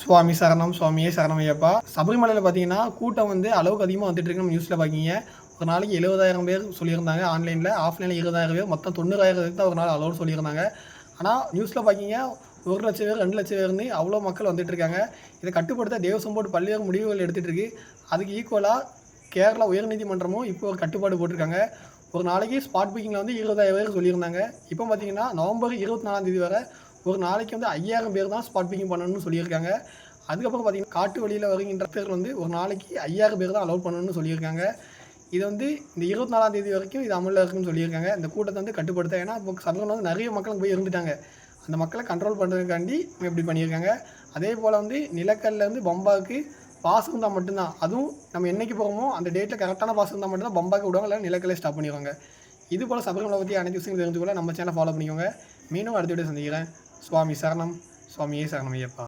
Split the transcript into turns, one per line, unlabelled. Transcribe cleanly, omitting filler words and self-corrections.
சுவாமி சரணம், சுவாமியே சரணம் ஐயப்பா. சபரிமலையில் பார்த்தீங்கன்னா கூட்டம் வந்து அளவுக்கு அதிகமாக வந்துட்டு இருக்கு. நம்ம நியூஸில் பார்க்கிங்க. ஒரு நாளைக்கு 70,000 பேர் சொல்லியிருந்தாங்க ஆன்லைனில். ஆஃப்லைனில் 20,000 பேர், மொத்தம் 90,000 தான் ஒரு நாள் அலோடு சொல்லியிருந்தாங்க. ஆனால் நியூஸில் பார்க்கிங்க 1,00,000 பேர் 2,00,000 பேர்னு அவ்வளோ மக்கள் வந்துட்டு இருக்காங்க. இதை கட்டுப்படுத்த தேவசம் போர்டு பல்வேறு முடிவுகள் எடுத்துகிட்டு இருக்கு. அதுக்கு ஈக்குவலாக கேரளா உயர்நீதிமன்றமும் இப்போ ஒரு கட்டுப்பாடு போட்டிருக்காங்க. ஒரு நாளைக்கு ஸ்பாட் புக்கிங்கில் வந்து 20,000 பேர் சொல்லியிருந்தாங்க. இப்போ பார்த்தீங்கன்னா நவம்பர் 24 வரை ஒரு நாளைக்கு வந்து 5,000 பேர் தான் ஸ்பாட் புக்கிங் பண்ணணும்னு சொல்லியிருக்காங்க. அதுக்கப்புறம் பார்த்தீங்கன்னா காட்டு வழியில் வருகின்ற பேர் வந்து ஒரு நாளைக்கு 5,000 பேர் தான் அலோவ் பண்ணணும்னு சொல்லியிருக்காங்க. இது வந்து இந்த 24 வரைக்கும் இது அமலில் இருக்குன்னு சொல்லியிருக்காங்க. இந்த கூட்டத்தை வந்து கட்டுப்படுத்த. ஏன்னா இப்போ சபரிமலை வந்து நிறைய மக்கள் போய் இருந்துட்டாங்க. அந்த மக்களை கண்ட்ரோல் பண்ணுறதுக்காண்டி இப்படி பண்ணியிருக்காங்க. அதே போல் வந்து நிலக்கல்லேருந்து பம்பாவுக்கு பாஸ் இருந்தால் மட்டும்தான், அதுவும் நம்ம என்றைக்கு போகிறோமோ அந்த டேட்டில் கரெக்டான பாஸ் இருந்தால் மட்டும்தான் பம்பாவுக்கு விடுவாங்க, இல்லை நிலக்கல்லே ஸ்டாப் பண்ணிடுவாங்க. இது போல் சபரிமலை பற்றி அனைத்து விஷயங்கள் தெரிஞ்சுக்கொள்ள நம்ம சேனல் ஃபாலோ பண்ணிக்கோங்க. மீண்டும் அடுத்த வீடியோ சந்திக்கிறேன். சுவாமி சரணம், சுவாமியே சரணம் ஐயப்பா.